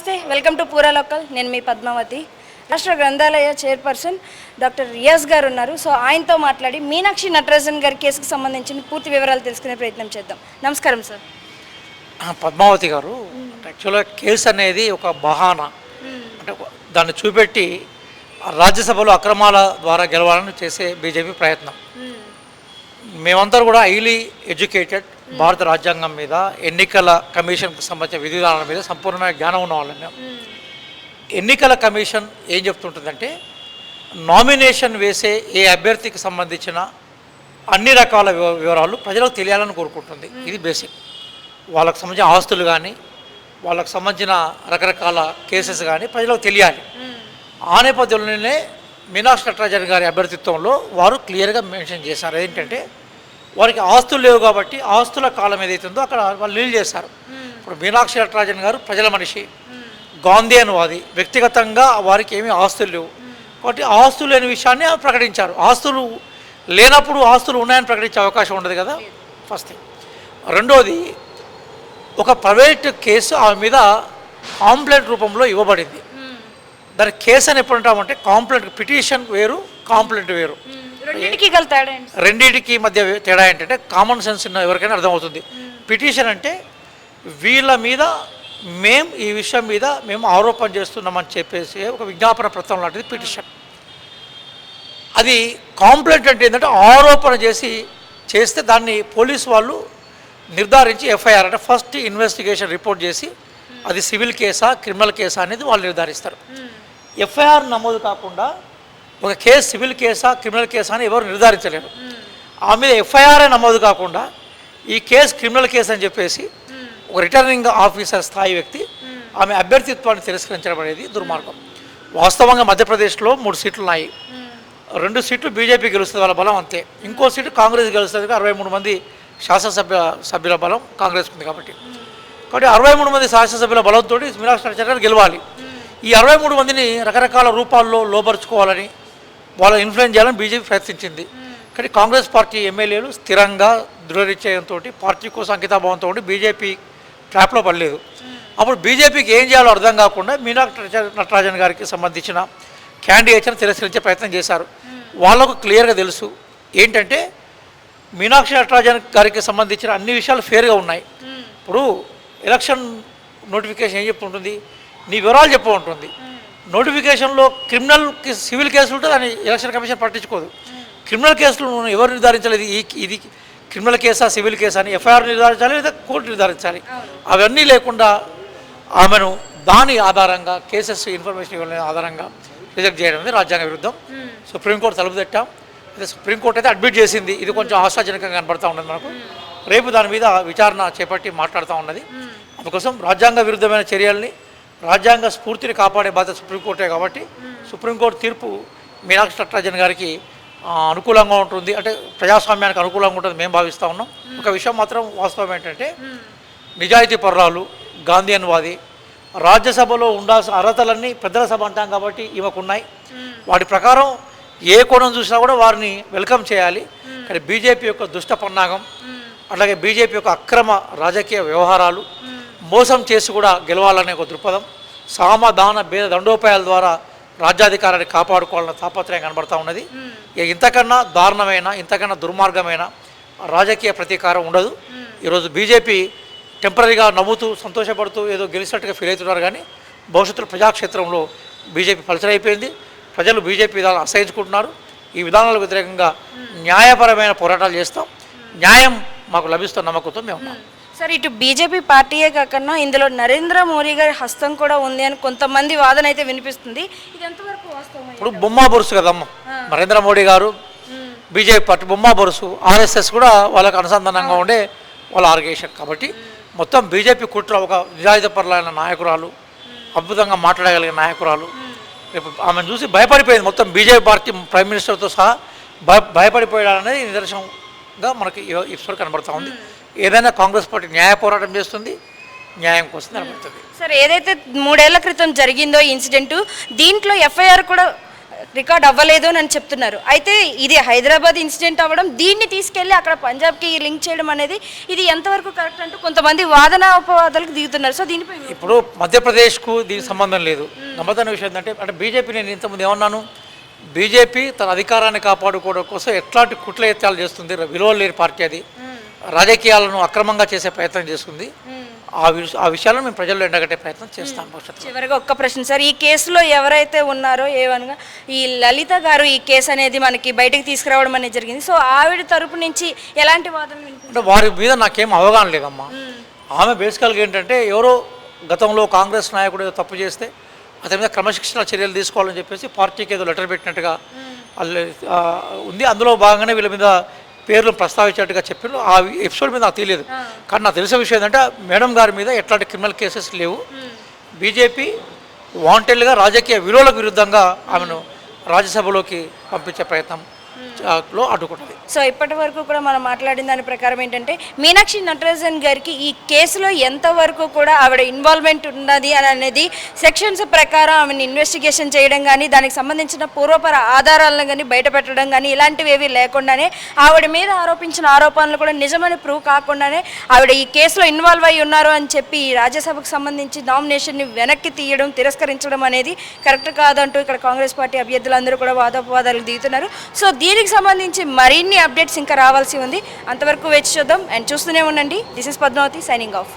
నమస్తే, welcome to పూరా local. నేను మీ పద్మావతి. రాష్ట్ర గ్రంథాలయ చైర్పర్సన్ డాక్టర్ రియాజ్ గారు ఉన్నారు. సో ఆయనతో మాట్లాడి మీనాక్షి నటరాజన్ గారి కేసుకు సంబంధించిన పూర్తి వివరాలు తెలుసుకునే ప్రయత్నం చేద్దాం. నమస్కారం సార్. పద్మావతి గారు, యాక్చువల్గా కేసు అనేది ఒక బహానా, అంటే దాన్ని చూపెట్టి రాజ్యసభలో అక్రమాల ద్వారా గెలవాలని చేసే బీజేపీ ప్రయత్నం. మేమందరూ కూడా హైలీ ఎడ్యుకేటెడ్, భారత రాజ్యాంగం మీద, ఎన్నికల కమిషన్కి సంబంధించిన విధి విధానాల మీద సంపూర్ణమైన జ్ఞానం ఉన్న వాళ్ళని. ఎన్నికల కమిషన్ ఏం చెప్తుంటుందంటే, నామినేషన్ వేసే ఏ అభ్యర్థికి సంబంధించిన అన్ని రకాల వివరాలు ప్రజలకు తెలియాలని కోరుకుంటుంది. ఇది బేసిక్. వాళ్ళకు సంబంధించిన ఆస్తులు కానీ, వాళ్ళకు సంబంధించిన రకరకాల కేసెస్ కానీ ప్రజలకు తెలియాలి. ఆ నేపథ్యంలోనే మీనాక్షి నటరాజన్ గారి అభ్యర్థిత్వంలో వారు క్లియర్గా మెన్షన్ చేశారు. ఏంటంటే, వారికి ఆస్తులు లేవు కాబట్టి ఆస్తుల కాలం ఏదైతుందో అక్కడ వాళ్ళు లీల్ చేశారు. ఇప్పుడు మీనాక్షి నటరాజన్ గారు ప్రజల మనిషి, గాంధీయన్వాది, వ్యక్తిగతంగా వారికి ఏమీ ఆస్తులు లేవు కాబట్టి ఆస్తులు లేని విషయాన్ని ప్రకటించారు. ఆస్తులు లేనప్పుడు ఆస్తులు ఉన్నాయని ప్రకటించే అవకాశం ఉండదు కదా, ఫస్ట్ థింగ్. రెండోది, ఒక ప్రైవేట్ కేసు ఆమె మీద కాంప్లైంట్ రూపంలో ఇవ్వబడింది. దాని కేసు అని ఎప్పుడు అంటామంటే, కాంప్లైంట్, పిటిషన్ వేరు, కాంప్లైంట్ వేరు. రెండింటికి మధ్య తేడా ఏంటంటే, కామన్ సెన్స్ ఉన్న ఎవరికైనా అర్థమవుతుంది. పిటిషన్ అంటే వీళ్ళ మీద ఈ విషయం మీద మేము ఆరోపణ చేస్తున్నామని చెప్పేసి ఒక విజ్ఞాపన పత్రం లాంటిది పిటిషన్. అది కాంప్లైంట్ అంటే ఏంటంటే, ఆరోపణ చేస్తే దాన్ని పోలీసు వాళ్ళు నిర్ధారించి ఎఫ్ఐఆర్ అంటే ఫస్ట్ ఇన్వెస్టిగేషన్ రిపోర్ట్ చేసి అది సివిల్ కేసా క్రిమినల్ కేసా అనేది వాళ్ళు నిర్ధారిస్తారు. ఎఫ్ఐఆర్ నమోదు కాకుండా ఒక కేసు సివిల్ కేసా క్రిమినల్ కేసా అని ఎవరు నిర్ధారించలేరు. ఆ మీద ఎఫ్ఐఆర్ నమోదు కాకుండా ఈ కేసు క్రిమినల్ కేసు అని చెప్పేసి ఒక రిటర్నింగ్ ఆఫీసర్ స్థాయి వ్యక్తి ఆమె అభ్యర్థిత్వాన్ని తిరస్కరించడం అనేది దుర్మార్గం. వాస్తవంగా మధ్యప్రదేశ్లో 3 సీట్లు ఉన్నాయి. 2 సీట్లు బీజేపీ గెలుస్తుంది, వాళ్ళ బలం అంతే. ఇంకో సీటు కాంగ్రెస్ గెలుస్తుంది, 63 మంది శాసనసభ్యుల బలం కాంగ్రెస్ ఉంది కాబట్టి 63 మంది శాసనసభ్యుల బలంతో మీనాక్షి నటరాజన్ గారు గెలవాలి. ఈ 63 మందిని రకరకాల రూపాల్లో లోపరుచుకోవాలని, వాళ్ళ ఇన్ఫ్లుయెన్స్ చేయాలని బీజేపీ ప్రయత్నించింది. కానీ కాంగ్రెస్ పార్టీ ఎమ్మెల్యేలు స్థిరంగా దృఢనిశ్చయంతో పార్టీ కోసం అంకితాభావంతో ఉండి బీజేపీ ట్రాప్లో పడలేదు. అప్పుడు బీజేపీకి ఏం చేయాలో అర్థం కాకుండా మీనాక్షి నటరాజన్ గారికి సంబంధించిన క్యాండిడేట్ని తిరస్కరించే ప్రయత్నం చేశారు. వాళ్ళకు క్లియర్గా తెలుసు ఏంటంటే, మీనాక్షి నటరాజన్ గారికి సంబంధించిన అన్ని విషయాలు ఫేర్గా ఉన్నాయి. ఇప్పుడు ఎలక్షన్ నోటిఫికేషన్ ఏం చెప్తుంటుంది, నీ వివరాలు చెప్పు ఉంటుంది. నోటిఫికేషన్లో సివిల్ కేసులు ఉంటే దాన్ని ఎలక్షన్ కమిషన్ పట్టించుకోదు. క్రిమినల్ కేసులు ఎవరు నిర్ధారించలేదు, ఇది క్రిమినల్ కేసా సివిల్ కేసా అని ఎఫ్ఐఆర్ నిర్ధారించాలి లేదా కోర్టు నిర్ధారించాలి. అవన్నీ లేకుండా ఆమెను దాని ఆధారంగా కేసెస్ ఇన్ఫర్మేషన్ ఇవ్వలేని ఆధారంగా రిజెక్ట్ చేయడం అనేది రాజ్యాంగ విరుద్ధం. సుప్రీంకోర్టు తలుపు తట్టాం. అయితే సుప్రీంకోర్టు అయితే అడ్మిట్ చేసింది. ఇది కొంచెం ఆశాజనకంగా కనబడుతూ ఉన్నది మనకు. రేపు దాని మీద విచారణ చేపట్టి మాట్లాడుతూ ఉన్నది. అందుకోసం రాజ్యాంగ విరుద్ధమైన చర్యల్ని, రాజ్యాంగ స్ఫూర్తిని కాపాడే బాధ్యత సుప్రీంకోర్టే కాబట్టి సుప్రీంకోర్టు తీర్పు మీనాక్షి నటరాజన్ గారికి అనుకూలంగా ఉంటుంది, అంటే ప్రజాస్వామ్యానికి అనుకూలంగా ఉంటుంది మేము భావిస్తూ ఉన్నాం. ఒక విషయం మాత్రం వాస్తవం ఏంటంటే, నిజాయితీ పర్రాలు, గాంధీయన్వాది, రాజ్యసభలో ఉండాల్సిన అర్హతలన్నీ పెద్దల సభ అంటాం కాబట్టి ఈమెకున్నాయి. వాటి ప్రకారం ఏ కోణం చూసినా కూడా వారిని వెల్కమ్ చేయాలి. కానీ బీజేపీ యొక్క దుష్ట పన్నాగం, అలాగే బీజేపీ యొక్క అక్రమ రాజకీయ వ్యవహారాలు, మోసం చేసి కూడా గెలవాలనే ఒక దృక్పథం, సామ దాన భేద దండోపాయాల ద్వారా రాజ్యాధికారాన్ని కాపాడుకోవాలన్న తాపత్రయం కనబడతా ఉన్నది. ఇంతకన్నా దారుణమైన, ఇంతకన్నా దుర్మార్గమైన రాజకీయ ప్రతీకారం ఉండదు. ఈరోజు బీజేపీ టెంపరీగా నవ్వుతూ సంతోషపడుతూ ఏదో గెలిచినట్టుగా ఫీల్ అవుతున్నారు. కానీ భవిష్యత్తులో ప్రజాక్షేత్రంలో బీజేపీ పల్చర్ అయిపోయింది. ప్రజలు బీజేపీ విధానాలు అసహించుకుంటున్నారు. ఈ విధానాలకు వ్యతిరేకంగా న్యాయపరమైన పోరాటాలు చేస్తాం. న్యాయం మాకు లభిస్తున్న నమ్మకంతో మేము ఉన్నాం. సార్, ఇటు బీజేపీ పార్టీయే కాకుండా ఇందులో నరేంద్ర మోడీ గారి హస్తం కూడా ఉంది అని కొంతమంది వాదన అయితే వినిపిస్తుంది. ఇది ఎంతవరకు వాస్తవం? ఇప్పుడు బొమ్మా బొరుసు కదమ్మ, నరేంద్ర మోడీ గారు బీజేపీ పార్టీ బొమ్మా బొరుసు, ఆర్ఎస్ఎస్ కూడా వాళ్ళకు అనుసంధానంగా ఉండే వాళ్ళ ఆర్గనైజేషన్ కాబట్టి మొత్తం బీజేపీ కుట్ర. ఒక నిజాయితీపరులైన నాయకురాలు, అద్భుతంగా మాట్లాడగలిగిన నాయకురాలు, రేపు ఆమెను చూసి భయపడిపోయింది మొత్తం బీజేపీ పార్టీ ప్రైమ్ మినిస్టర్తో సహా భయపడిపోయాడనేది నిదర్శనంగా మనకి ఇప్పుడు కనబడుతూ ఉంది. ఏదైనా కాంగ్రెస్ పార్టీ న్యాయ పోరాటం చేస్తుంది, న్యాయం కోసం నిలబడుతుంది. సార్, ఏదైతే 3 ఏళ్ల క్రితం జరిగిందో ఇన్సిడెంటు, దీంట్లో ఎఫ్ఐఆర్ కూడా రికార్డ్ అవ్వలేదు అని చెప్తున్నారు. అయితే ఇది హైదరాబాద్ ఇన్సిడెంట్ అవ్వడం, దీన్ని తీసుకెళ్ళి అక్కడ పంజాబ్కి లింక్ చేయడం అనేది ఇది ఎంతవరకు కరెక్ట్ అంటూ కొంతమంది వాదనోపవాదాలకు దిగుతున్నారు. సో దీనిపై ఇప్పుడు మధ్యప్రదేశ్కు దీనికి సంబంధం లేదు. నమ్మదన్న విషయం ఏంటంటే అంటే బీజేపీ, నేను ఇంతకుముందు ఏమన్నాను, బీజేపీ తన అధికారాన్ని కాపాడుకోవడం కోసం ఎట్లాంటి కుట్రయత్నాలు చేస్తుంది. విలువలు లేని పార్టీ అది. రాజకీయాలను అక్రమంగా చేసే ప్రయత్నం చేస్తుంది. ఆ విషయాలను మేము ప్రజల్లో ఎండగట్టే ప్రయత్నం చేస్తాం భవిష్యత్తులో. చివరిగా ఒక్క ప్రశ్న సార్, ఈ కేసులో ఎవరైతే ఉన్నారో ఏమనగా ఈ లలిత గారు ఈ కేసు అనేది మనకి బయటకు తీసుకురావడం అనేది జరిగింది. సో ఆవిడ తరపు నుంచి ఎలాంటి వాదనలు అంటే వారి మీద నాకేం అవగాహన లేదమ్మా. ఆమె బేసికల్గా ఏంటంటే ఎవరో గతంలో కాంగ్రెస్ నాయకుడు ఏదో తప్పు చేస్తే అతని మీద క్రమశిక్షణ చర్యలు తీసుకోవాలని చెప్పేసి పార్టీకి ఏదో లెటర్ పెట్టినట్టుగా ఉంది. అందులో భాగంగానే వీళ్ళ మీద పేర్లు ప్రస్తావించినట్టుగా చెప్పారు. ఆ ఎపిసోడ్ మీద నాకు తెలియదు. కానీ నాకు తెలిసిన విషయం ఏంటంటే మేడం గారి మీద ఎట్లాంటి క్రిమినల్ కేసెస్ లేవు. బీజేపీ వాంటెడ్గా రాజకీయ విలువలకు విరుద్ధంగా ఆమెను రాజ్యసభలోకి పంపించే ప్రయత్నం లో అడ్డుకుంటుంది. సో ఇప్పటి వరకు కూడా మనం మాట్లాడిన దాని ప్రకారం ఏంటంటే మీనాక్షి నటరాజన్ గారికి ఈ కేసులో ఎంతవరకు కూడా ఆవిడ ఇన్వాల్వ్మెంట్ ఉన్నది అని అనేది సెక్షన్స్ ప్రకారం ఆమెను ఇన్వెస్టిగేషన్ చేయడం కానీ దానికి సంబంధించిన పూర్వపర ఆధారాలను కానీ బయటపెట్టడం కానీ ఇలాంటివి ఏవి లేకుండానే ఆవిడ మీద ఆరోపించిన ఆరోపణలు కూడా నిజమని ప్రూవ్ కాకుండానే ఆవిడ ఈ కేసులో ఇన్వాల్వ్ అయి ఉన్నారు అని చెప్పి ఈ రాజ్యసభకు సంబంధించి నామినేషన్ని వెనక్కి తీయడం, తిరస్కరించడం అనేది కరెక్ట్ కాదంటూ ఇక్కడ కాంగ్రెస్ పార్టీ అభ్యర్థులందరూ కూడా వాదోపవాదాలకు దిగుతున్నారు. సో దీనికి సంబంధించి మరిన్ని అప్డేట్స్ ఇంకా రావాల్సి ఉంది. అంతవరకు వేచి చూద్దాం అండ్ చూస్తూనే ఉండండి. This is Padmavathi signing of.